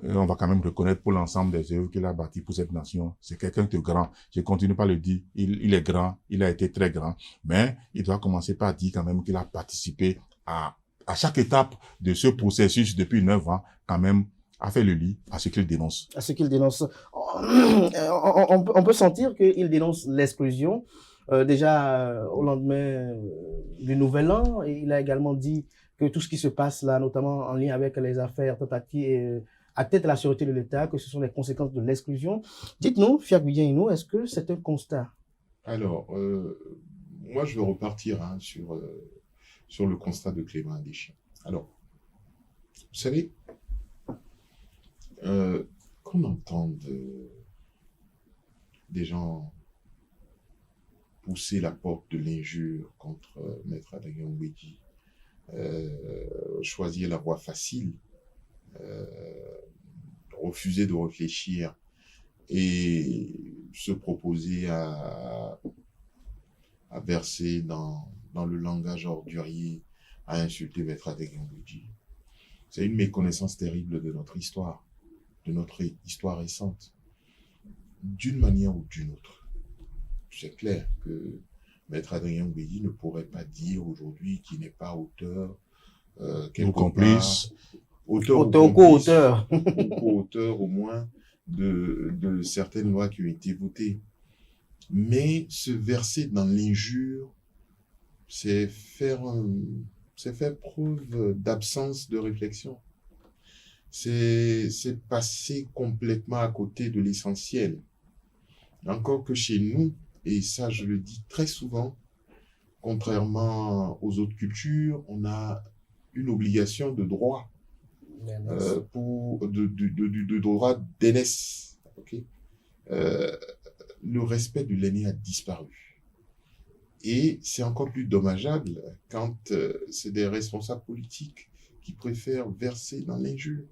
On va quand même reconnaître pour l'ensemble des œuvres qu'il a bâties pour cette nation. C'est quelqu'un de grand. Je continue pas le dire. Il est grand. Il a été très grand. Mais il doit commencer par dire quand même qu'il a participé à chaque étape de ce processus depuis 9 ans, quand même, a fait le lit à ce qu'il dénonce. À ce qu'il dénonce. On peut sentir qu'il dénonce l'exclusion. Déjà, au lendemain du Nouvel An, il a également dit que tout ce qui se passe là, notamment en lien avec les affaires tentatives à tête de la sûreté de l'État, que ce sont les conséquences de l'exclusion. Dites-nous, Fiak Bidien, est-ce que c'est un constat? Alors, moi, je veux repartir sur le constat de Clément Adechian. Alors, vous savez, qu'on entende des gens pousser la porte de l'injure contre Maître Adrien Roubedji, choisir la voie facile, refuser de réfléchir et se proposer à verser dans le langage ordurier a insulté Maître Adrien Mbedji. C'est une méconnaissance terrible de notre histoire récente, d'une manière ou d'une autre. C'est clair que Maître Adrien Mbedji ne pourrait pas dire aujourd'hui qu'il n'est pas auteur, ou complice, co-auteur au moins de certaines lois qui ont été votées. Mais se verser dans l'injure, c'est faire preuve d'absence de réflexion. C'est passer complètement à côté de l'essentiel. Encore que chez nous, et ça je le dis très souvent, contrairement aux autres cultures, on a une obligation de droit, de droit d'aînesse. Okay? Le respect de l'aîné a disparu. Et c'est encore plus dommageable quand c'est des responsables politiques qui préfèrent verser dans l'injure.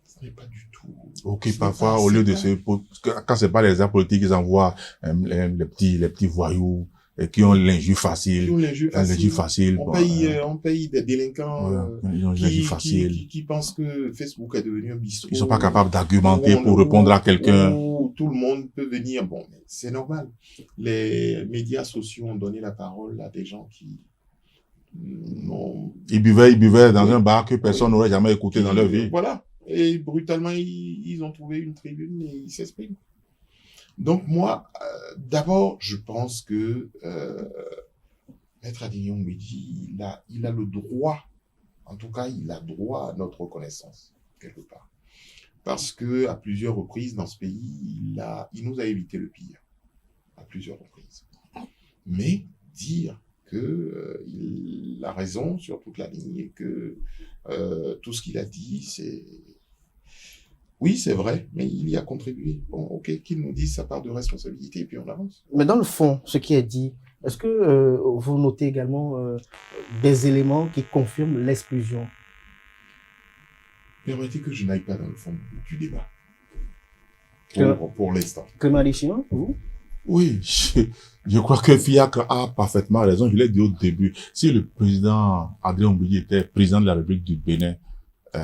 Ce n'est pas du tout. Ok, parfois, au lieu de quand c'est pas les hommes politiques, ils envoient les petits voyous qui ont l'injure facile. On paye des délinquants qui pensent que Facebook est devenu un bistrot. Ils sont pas capables d'argumenter pour répondre à quelqu'un. Tout le monde peut venir. Bon, mais c'est normal. Les médias sociaux ont donné la parole à des gens qui Ils buvaient dans un bar que personne n'aurait jamais écouté dans leur vie. Voilà. Et brutalement, ils ont trouvé une tribune et ils s'expriment. Donc moi, d'abord, je pense que Maître Adrien Mbedji, il a le droit, en tout cas, il a droit à notre reconnaissance, quelque part. Parce que à plusieurs reprises dans ce pays, il nous a évité le pire, à plusieurs reprises. Mais dire que il a raison sur toute la ligne et que tout ce qu'il a dit, c'est... Oui, c'est vrai, mais il y a contribué. Bon, ok, qu'il nous dise sa part de responsabilité et puis on avance. Mais dans le fond, ce qui est dit, est-ce que vous notez également des éléments qui confirment l'exclusion? Permettez que je n'aille pas dans le fond du débat. Pour l'instant. Clément Adesina, vous? Oui, je crois que Fiacre a parfaitement raison. Je l'ai dit au début. Si le président Adrien Mbedji était président de la République du Bénin,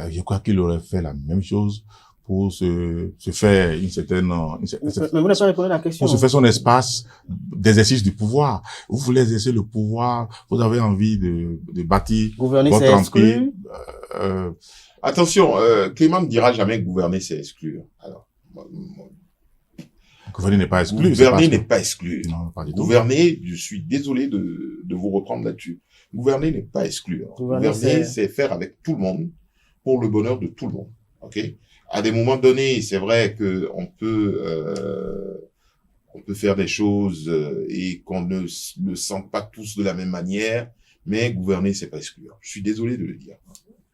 je crois qu'il aurait fait la même chose pour se faire une certaine... Mais vous n'avez pas répondu à la question. Pour se faire son espace d'exercice du pouvoir. Vous voulez exercer le pouvoir, vous avez envie de bâtir gouverner, votre empire. Attention, Clément ne dira jamais que gouverner, c'est exclure. Alors, gouverner n'est pas exclu. Gouverner n'est pas exclu. Non, pas du tout. Gouverner, je suis désolé de vous reprendre là-dessus. Gouverner n'est pas exclu. Gouverner, c'est faire avec tout le monde pour le bonheur de tout le monde. Ok? À des moments donnés, c'est vrai que on peut faire des choses et qu'on ne le sent pas tous de la même manière, mais gouverner, c'est pas exclure. Je suis désolé de le dire.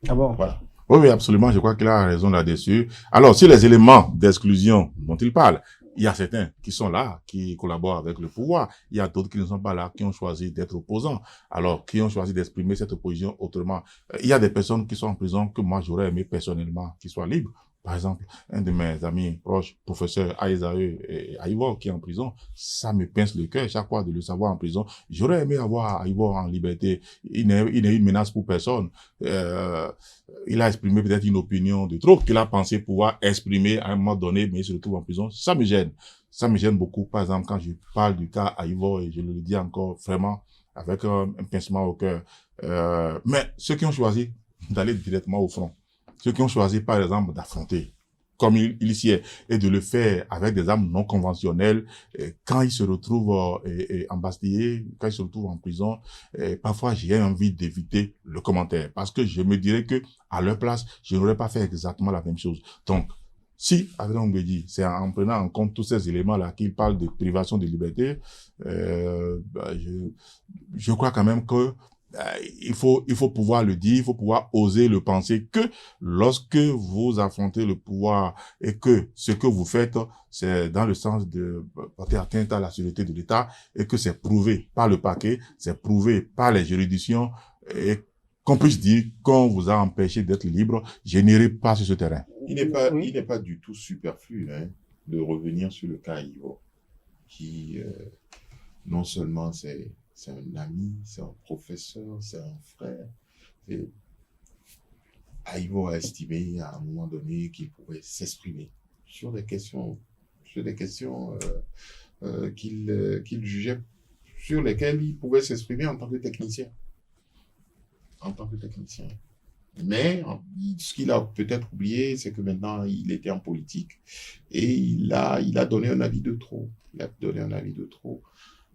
Ah bon? Voilà. Oui, absolument. Je crois qu'il a raison là-dessus. Alors, sur les éléments d'exclusion dont il parle, il y a certains qui sont là, qui collaborent avec le pouvoir. Il y a d'autres qui ne sont pas là, qui ont choisi d'être opposants. Alors, qui ont choisi d'exprimer cette opposition autrement. Il y a des personnes qui sont en prison que moi, j'aurais aimé personnellement qu'ils soient libres. Par exemple, un de mes amis proches, professeur Aïsaïe et Aïvor, qui est en prison, ça me pince le cœur chaque fois de le savoir en prison. J'aurais aimé avoir Aïvor en liberté. Il n'est une menace pour personne. Il a exprimé peut-être une opinion de trop qu'il a pensé pouvoir exprimer à un moment donné, mais il se retrouve en prison. Ça me gêne. Ça me gêne beaucoup. Par exemple, quand je parle du cas Aïvor, et je le dis encore vraiment avec un pincement au cœur. Mais ceux qui ont choisi d'aller directement au front, ceux qui ont choisi, par exemple, d'affronter, comme il s'y est, et de le faire avec des armes non conventionnelles, quand ils se retrouvent embastillés, quand ils se retrouvent en prison, parfois j'ai envie d'éviter le commentaire, parce que je me dirais que, à leur place, je n'aurais pas fait exactement la même chose. Donc, si, Adrien Mbedji, c'est en prenant en compte tous ces éléments-là qu'il parle de privation de liberté, je crois quand même que il faut pouvoir le dire, il faut pouvoir oser le penser que lorsque vous affrontez le pouvoir et que ce que vous faites, c'est dans le sens de porter atteinte à la sécurité de l'État et que c'est prouvé par le parquet, c'est prouvé par les juridictions et qu'on puisse dire qu'on vous a empêché d'être libre, je n'irai pas sur ce terrain. Il n'est pas du tout superflu de revenir sur le cas Ivo, qui non seulement c'est c'est un ami, c'est un professeur, c'est un frère. Et Aïvo a estimé à un moment donné qu'il pouvait s'exprimer sur des questions qu'il jugeait, sur lesquelles il pouvait s'exprimer en tant que technicien. Mais ce qu'il a peut-être oublié, c'est que maintenant, il était en politique et il a donné un avis de trop.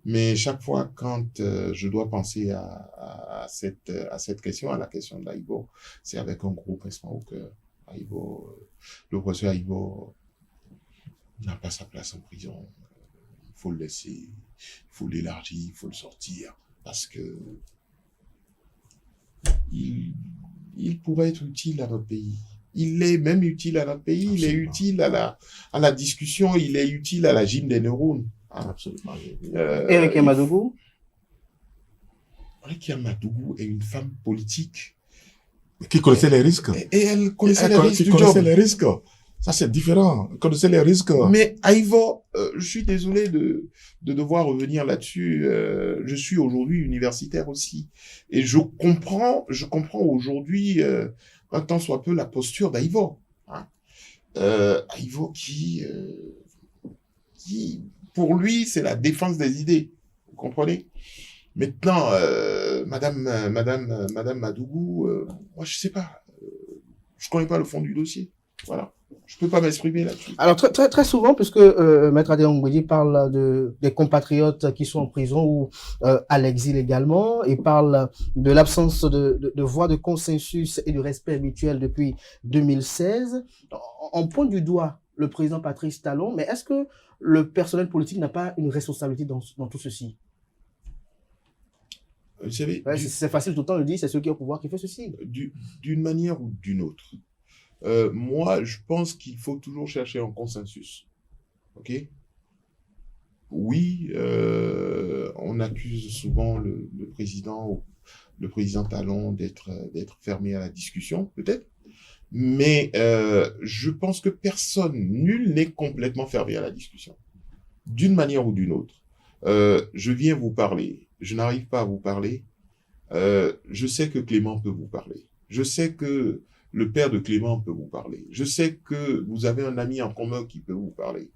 Mais chaque fois, quand je dois penser à cette question, à la question d'Aïvo, c'est avec un gros pincement au cœur. Le professeur Aïvo n'a pas sa place en prison. Il faut le laisser, il faut l'élargir, il faut le sortir, parce que il pourrait être utile à notre pays. Il est même utile à notre pays, il est utile à la discussion, il est utile à la gym des neurones. Absolument. Eric Madougou. Eric Madougou est une femme politique. Qui connaissait les risques. Et elle connaissait les risques du job. Les risques. Ça, c'est différent. Elle connaissait les risques. Mais Aïvo, je suis désolé de devoir revenir là-dessus. Je suis aujourd'hui universitaire aussi. Et je comprends aujourd'hui, un tant soit peu, la posture d'Aïvo. Hein. Aïvo qui, pour lui, c'est la défense des idées. Vous comprenez? Maintenant, Madame Madougou, moi, je sais pas. Je connais pas le fond du dossier. Voilà. Je peux pas m'exprimer là-dessus. Alors, très souvent, puisque Maître Adéon Ngouedi parle des compatriotes qui sont en prison ou à l'exil également, et parle de l'absence de voie de consensus et de respect mutuel depuis 2016. On pointe du doigt le président Patrice Talon, mais est-ce que le personnel politique n'a pas une responsabilité dans tout ceci? Vous savez, c'est facile tout le temps de dire, c'est celui qui est au pouvoir qui fait ceci. D'une manière ou d'une autre. Moi, je pense qu'il faut toujours chercher un consensus. Ok? Oui, on accuse souvent le président Talon d'être fermé à la discussion, peut-être. Mais je pense que nul n'est complètement fermé à la discussion. D'une manière ou d'une autre. Je viens vous parler. Je n'arrive pas à vous parler. Je sais que Clément peut vous parler. Je sais que le père de Clément peut vous parler. Je sais que vous avez un ami en commun qui peut vous parler.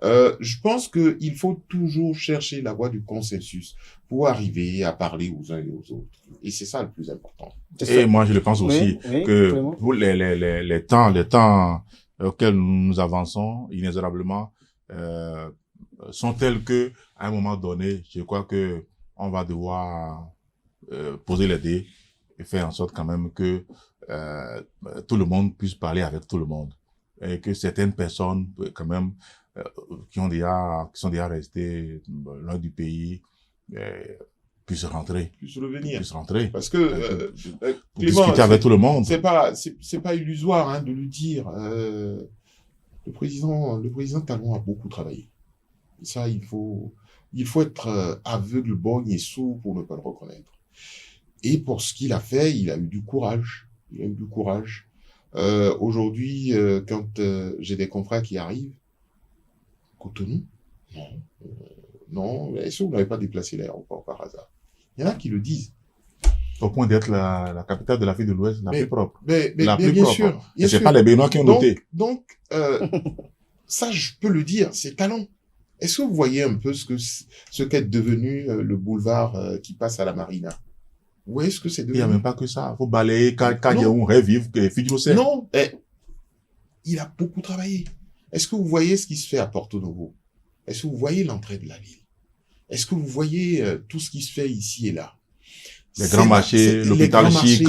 Je pense qu'il faut toujours chercher la voie du consensus pour arriver à parler aux uns et aux autres. Et c'est ça le plus important. Et moi, je le pense aussi que pour les temps auxquels nous avançons inexorablement sont tels que, à un moment donné, je crois que on va devoir poser les dés et faire en sorte quand même que tout le monde puisse parler avec tout le monde et que certaines personnes quand même qui sont déjà restées loin du pays puissent rentrer, puissent revenir, parce que pour discuter avec tout le monde. C'est pas illusoire hein, de le dire. Le président Talon a beaucoup travaillé. Et ça, il faut être aveugle, borgne et sourd pour ne pas le reconnaître. Et pour ce qu'il a fait, il a eu du courage. Aujourd'hui, quand j'ai des confrères qui arrivent, Cotonou, non, est-ce que vous n'avez pas déplacé l'aéroport par hasard? Il y en a qui le disent. Au point d'être la capitale de l'Afrique de l'Ouest, la plus propre. Mais bien sûr. Et c'est pas les Béninois qui ont noté. Donc, ça, je peux le dire, c'est Talon. Est-ce que vous voyez un peu ce qu'est devenu le boulevard qui passe à la Marina? Vous voyez ce que c'est devenu? Il n'y a même pas que ça. Faut balayer Kagyeon, Revive, Fidjosé. Non, il a beaucoup travaillé. Est-ce que vous voyez ce qui se fait à Porto Novo? Est-ce que vous voyez l'entrée de la ville? Est-ce que vous voyez tout ce qui se fait ici et là? Les grands marchés, l'hôpital chic.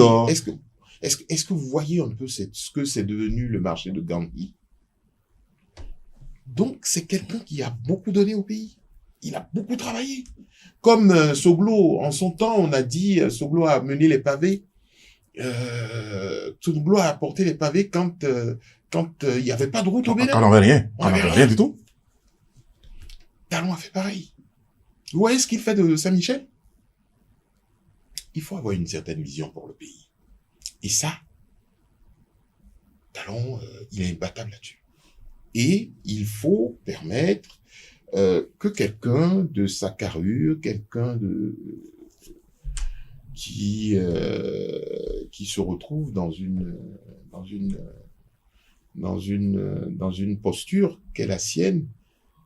Est-ce que vous voyez un peu ce que c'est devenu le marché de Gandhi? Donc, c'est quelqu'un qui a beaucoup donné au pays. Il a beaucoup travaillé. Comme Soglo, en son temps, on a dit, Soglo a mené les pavés. Soglo a apporté les pavés quand il n'y avait pas de route au Bénin. Quand on n'avait rien. On n'avait rien du tout. Talon a fait pareil. Vous voyez ce qu'il fait de Saint-Michel? Il faut avoir une certaine vision pour le pays. Et ça, Talon, il est imbattable là-dessus. Et il faut permettre que quelqu'un de sa carrure, quelqu'un qui se retrouve dans une posture qui est la sienne,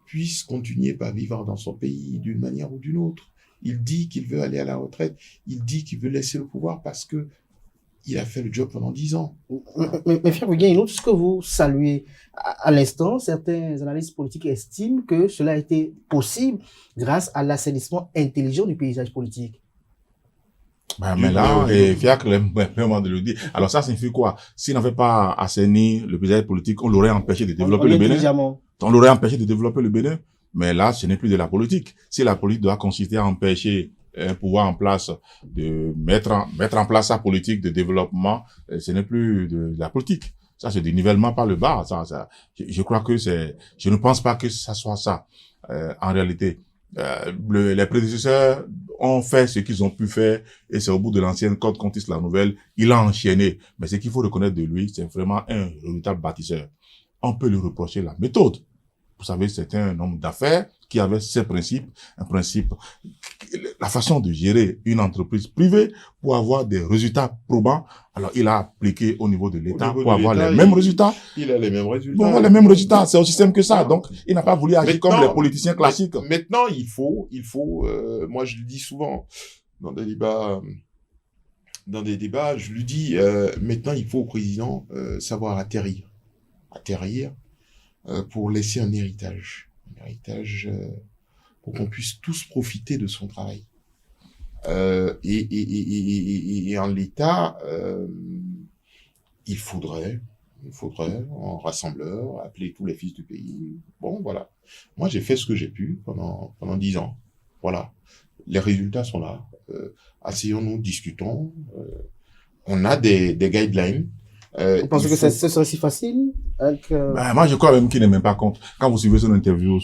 puisse continuer par vivre dans son pays d'une manière ou d'une autre. Il dit qu'il veut aller à la retraite, il dit qu'il veut laisser le pouvoir parce que il a fait le job pendant 10 ans. Mais Frère Guéguin, ce que vous saluez à l'instant, certains analystes politiques estiment que cela a été possible grâce à l'assainissement intelligent du paysage politique. Mais là, Fiacre est vraiment de le dire. Alors ça signifie quoi? S'il n'avait pas assaini le paysage politique, on l'aurait empêché de développer le Bénin. On l'aurait empêché de développer le Bénin. Mais là, ce n'est plus de la politique. Si la politique doit consister à empêcher un pouvoir en place de mettre en place sa politique de développement, ce n'est plus de la politique. Ça, c'est du nivellement par le bas. Je crois que je ne pense pas que ça soit ça, en réalité. Les prédécesseurs ont fait ce qu'ils ont pu faire et c'est au bout de l'ancienne code contiste la nouvelle, il a enchaîné. Mais ce qu'il faut reconnaître de lui, c'est vraiment un redoutable bâtisseur. On peut lui reprocher la méthode. Vous savez, c'était un homme d'affaires qui avait ses principes, la façon de gérer une entreprise privée pour avoir des résultats probants. Alors, il a appliqué au niveau de l'État pour avoir les mêmes résultats. Il a les mêmes résultats. Pour avoir les mêmes résultats, c'est aussi simple que ça. Donc, il n'a pas voulu agir comme les politiciens classiques. Maintenant, il faut, moi je le dis souvent dans des débats, je lui dis, maintenant il faut au président savoir atterrir pour laisser un héritage pour qu'on puisse tous profiter de son travail. Et en l'état, il faudrait, en rassembleur, appeler tous les fils du pays. Bon, voilà. Moi, j'ai fait ce que j'ai pu pendant 10 ans. Voilà. Les résultats sont là. Asseyons-nous, discutons. On a des guidelines. Vous pensez que ce serait si facile moi, je crois même qu'il n'est même pas contre. Quand vous suivez son interview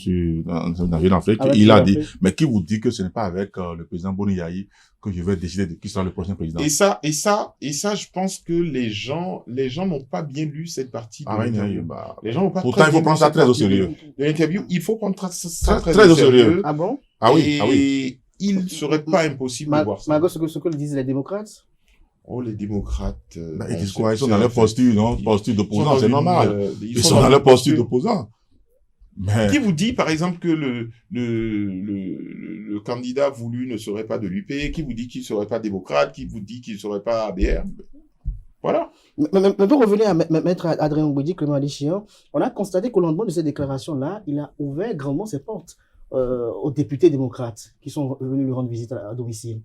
dans Jeune Afrique, il a dit, mais qui vous dit que ce n'est pas avec le président Boni Yayi que je vais décider de qui sera le prochain président. Et ça, je pense que les gens n'ont pas bien lu cette partie de l'interview. Les gens n'ont pas. Pourtant, il faut prendre ça très au sérieux. De l'interview, il faut prendre ça très au sérieux. Ah bon? Ah oui. Et il ne serait pas impossible de voir ça. Malgré ce que disent les démocrates. Oh, les démocrates. Ils disent quoi? Ils sont dans leur posture, non? Posture d'opposant, c'est normal. Ils sont dans leur posture d'opposant. Mais... Qui vous dit, par exemple, que le candidat voulu ne serait pas de l'UP? Qui vous dit qu'il ne serait pas démocrate? Qui vous dit qu'il ne serait pas ABR? Voilà. Mais pour revenir à Maître Adrien Ngouedi, Clément Adéchian, on a constaté qu'au lendemain de cette déclaration-là, il a ouvert grandement ses portes aux députés démocrates qui sont venus lui rendre visite à domicile.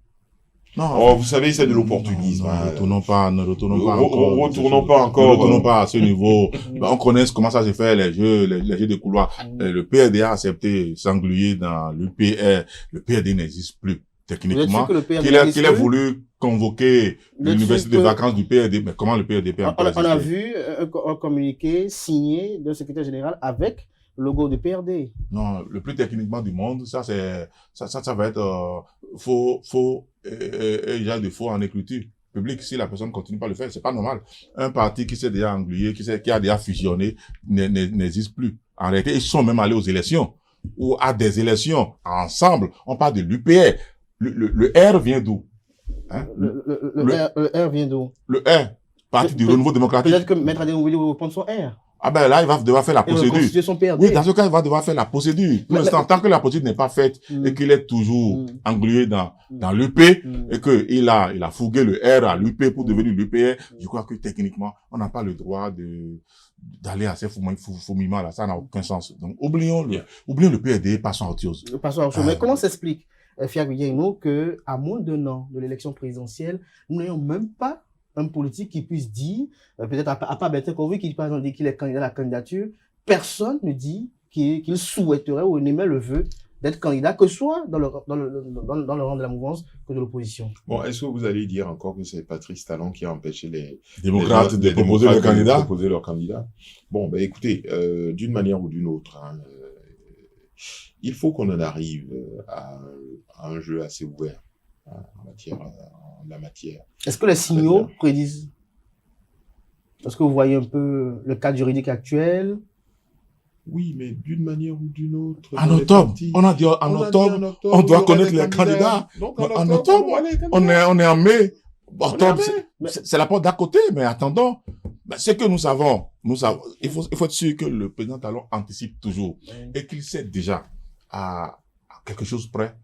Non, vous savez, c'est de l'opportunisme. Ne retournons pas encore. Retournons pas à ce niveau. On connaît comment ça se fait, les jeux de couloir. Le PRD a accepté s'engluer dans l'UPR. Le PRD n'existe plus, techniquement. Qu'il ait voulu convoquer l'université de vacances du PRD. Mais comment le PRD peut encore exister? On a vu un communiqué signé d'un secrétaire général avec le logo du PRD. Non, le plus techniquement du monde, ça va être genre de faux en écriture publique. Si la personne continue pas à le faire, c'est pas normal. Un parti qui s'est déjà englué, qui a déjà fusionné, n'existe plus. En réalité, ils sont même allés aux élections ou à des élections ensemble. On parle de l'UPR. Le R vient d'où? Le R vient d'où? Le R, parti du renouveau démocratique. Peut-être que Maître Adrien Ngouedi va prendre son R. Ah ben là, il va devoir faire la procédure. Oui, dans ce cas, il va devoir faire la procédure. Pour l'instant, tant que la procédure n'est pas faite et qu'il est toujours englué dans l'UP et qu'il a fougué le R à l'UP pour devenir l'UPR, je crois que techniquement, on n'a pas le droit d'aller à ces fourmillements là. Ça n'a aucun sens. Donc, oublions le PRD, passons à autre chose. Mais comment s'explique, Fiacre Guéguin, que à moins d'1 an de l'élection présidentielle, nous n'ayons même pas un politique qui puisse dire, peut-être à part Bertin Covy, qui par exemple dit qu'il est candidat à la candidature, personne ne dit qu'il souhaiterait ou n'émet le vœu d'être candidat, que ce soit dans le rang de la mouvance que de l'opposition. Bon, est-ce que vous allez dire encore que c'est Patrice Talon qui a empêché les démocrates de proposer leur candidat? Bon, ben écoutez, d'une manière ou d'une autre, il faut qu'on en arrive à un jeu assez ouvert en la matière. Est-ce que les signaux prédisent? Est-ce que vous voyez un peu le cadre juridique actuel? Oui, mais d'une manière ou d'une autre. En octobre, on a dit en octobre, on doit connaître les candidats. Donc En octobre, on est en mai. Octobre, c'est la porte d'à côté, mais attendons. Ce que nous savons, il faut être sûr que le président Talon anticipe toujours et qu'il sait déjà à quelque chose près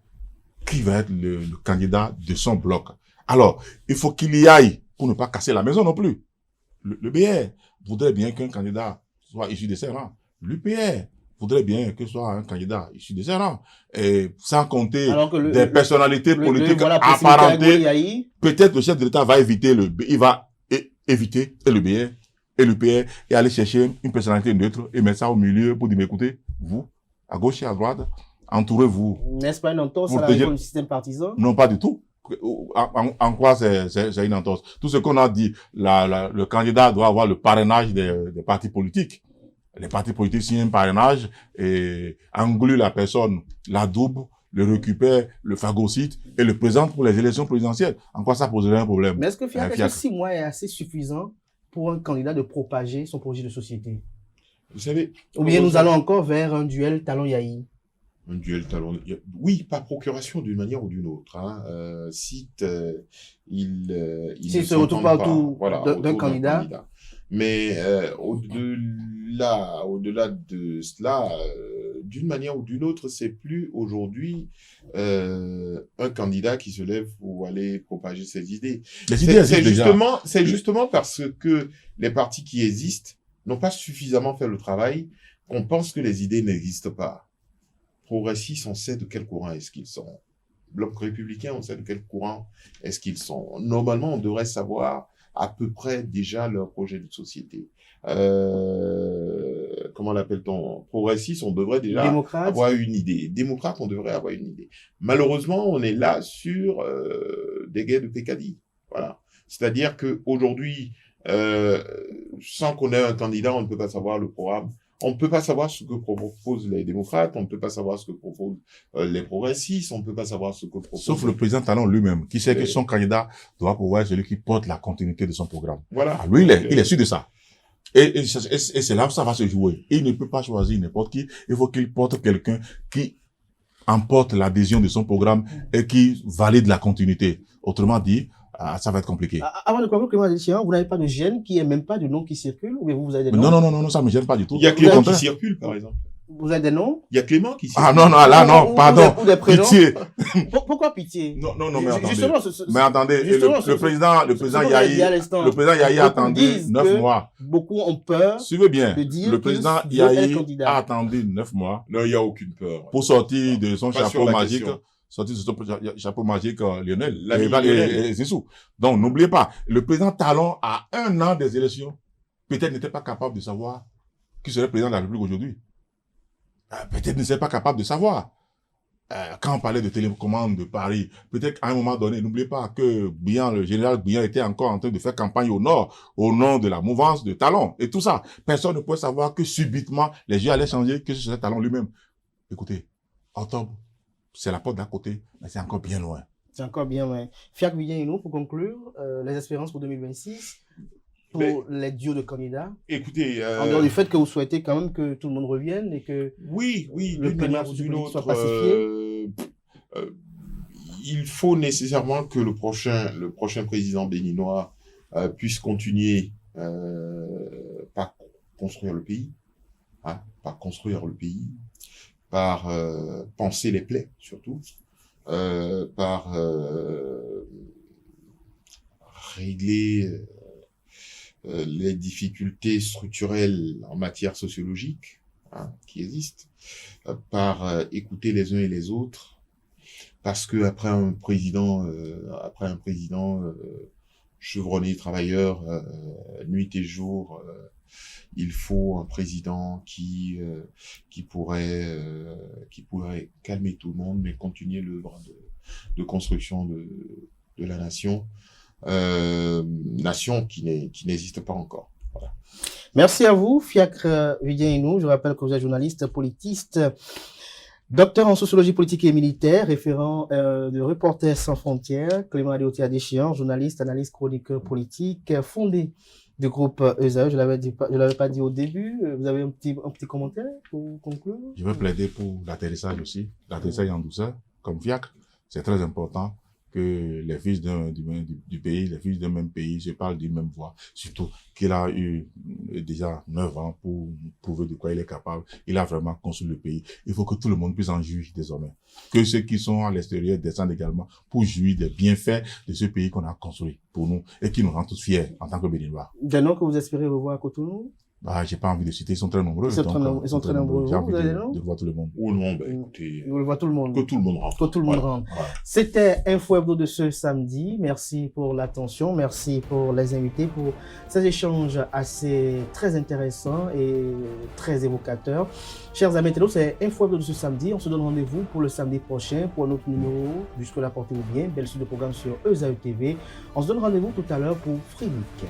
qui va être le candidat de son bloc. Alors, il faut qu'il y aille pour ne pas casser la maison non plus. Le BR voudrait bien qu'un candidat soit issu de ses rangs. L'UPR voudrait bien que ce soit un candidat issu de ses rangs. Et sans compter des personnalités politiques apparentées. Peut-être le chef de l'État va éviter éviter le BR et l'UPR et aller chercher une personnalité neutre et mettre ça au milieu pour dire, mais écoutez, vous, à gauche et à droite, entourez-vous. N'est-ce pas une entorse à la réforme du système partisan? Non, pas du tout. En quoi c'est une entorse? Tout ce qu'on a dit, le candidat doit avoir le parrainage des partis politiques. Les partis politiques signent un parrainage et engluent la personne, la double, le récupère, le phagocyte et le présente pour les élections présidentielles. En quoi ça poserait un problème? Mais est-ce que FIAC 6 mois est assez suffisant pour un candidat de propager son projet de société? Vous savez... Ou bien nous allons encore vers un duel Talon-Yahi? Un duel Talon... Oui, par procuration d'une manière ou d'une autre. Hein. Si il ne se retrouve pas autour voilà, d'un candidat. Mais au-delà de cela, d'une manière ou d'une autre, c'est plus aujourd'hui un candidat qui se lève pour aller propager ses idées. C'est justement parce que les partis qui existent n'ont pas suffisamment fait le travail qu'on pense que les idées n'existent pas. Progressistes, on sait de quel courant est-ce qu'ils sont. Bloc républicain, on sait de quel courant est-ce qu'ils sont. Normalement, on devrait savoir à peu près déjà leur projet de société. Comment l'appelle-t-on? Progressistes, on devrait déjà avoir une idée. Démocrate, on devrait avoir une idée. Malheureusement, on est là sur des guerres de Pécadilles. Voilà. C'est-à-dire que aujourd'hui, sans qu'on ait un candidat, on ne peut pas savoir le programme. On ne peut pas savoir ce que proposent les démocrates, on ne peut pas savoir ce que proposent les progressistes, on ne peut pas savoir ce que proposent... Sauf le président Talon lui-même, qui sait que son candidat doit pouvoir être celui qui porte la continuité de son programme. Voilà. Alors lui, il est sûr de ça. Et c'est là où ça va se jouer. Il ne peut pas choisir n'importe qui. Il faut qu'il porte quelqu'un qui emporte l'adhésion de son programme et qui valide la continuité. Autrement dit, ça va être compliqué. Avant de conclure, Clément, vous n'avez pas de gêne qui est même pas de nom qui circule ou bien vous avez des noms? Non, ça me gêne pas du tout. Il y a Clément qui circule, par exemple. Vous avez des noms? Il y a Clément qui circule. Ah non, là, non, pardon. Pitié. Pourquoi pitié? Non, mais attendez. Justement, mais attendez, le président Yahi a attendu 9 mois. Beaucoup ont peur. Suivez bien. De dire le président Yahi a attendu 9 mois. Non, il n'y a aucune peur. Pour sortir de son chapeau magique. Sorti de son chapeau magique, Lionel. Et c'est tout. Donc, n'oubliez pas, le président Talon, à 1 an des élections, peut-être n'était pas capable de savoir qui serait président de la République aujourd'hui. Peut-être ne serait pas capable de savoir. Quand on parlait de télécommande de Paris, peut-être à un moment donné, n'oubliez pas que le général Bouillan était encore en train de faire campagne au nord, au nom de la mouvance de Talon. Et tout ça, personne ne pouvait savoir que subitement, les jeux allaient changer, que ce serait Talon lui-même. Écoutez, octobre, c'est la porte d'à côté, mais c'est encore bien loin. C'est encore bien loin. FIAC Villain, pour conclure, les espérances pour 2026, pour les duos de candidats. Écoutez, en dehors du fait que vous souhaitez quand même que tout le monde revienne et que oui, le manière ou d'une autre soit pacifié. Il faut nécessairement que le prochain président béninois puisse continuer par construire le pays, par penser les plaies, surtout, par régler les difficultés structurelles en matière sociologique qui existent, par écouter les uns et les autres, parce que après un président chevronné, travailleur, nuit et jour, il faut un président qui pourrait calmer tout le monde, mais continuer l'œuvre de construction de la nation, nation qui n'existe pas encore. Voilà. Merci à vous, FIAC Villain. Je rappelle que vous êtes journaliste, politiste, docteur en sociologie politique et militaire, référent de Reporters sans frontières, Clément Adeoti Adéchian, journaliste, analyste, chroniqueur politique, fondé du groupe ESAE. Je l'avais pas dit au début. Vous avez un petit commentaire pour conclure? Je veux plaider pour l'atterrissage aussi. L'atterrissage en douceur, comme fiacre. C'est très important que les fils du pays, les fils d'un même pays se parlent d'une même voix. Surtout qu'il a eu déjà 9 ans pour prouver de quoi il est capable. Il a vraiment construit le pays. Il faut que tout le monde puisse en jouir désormais. Que ceux qui sont à l'extérieur descendent également pour jouir des bienfaits de ce pays qu'on a construit pour nous et qui nous rend tous fiers en tant que Béninois. Des noms que vous espérez revoir à Cotonou? J'ai pas envie de citer, ils sont très nombreux. Ils sont très nombreux. J'ai envie de voir tout le monde. Oh non, écoutez. Vous le voyez tout le monde. Que tout le monde rentre. Que tout le monde rentre. Ouais. C'était Info Hebdo de ce samedi. Merci pour l'attention. Merci pour les invités, pour ces échanges très intéressants et très évocateurs. Chers amis, c'est Info Hebdo de ce samedi. On se donne rendez-vous pour le samedi prochain pour un autre numéro. Jusque-là, portez-vous bien. Belle suite de programme sur ESAE TV. On se donne rendez-vous tout à l'heure pour Free Week.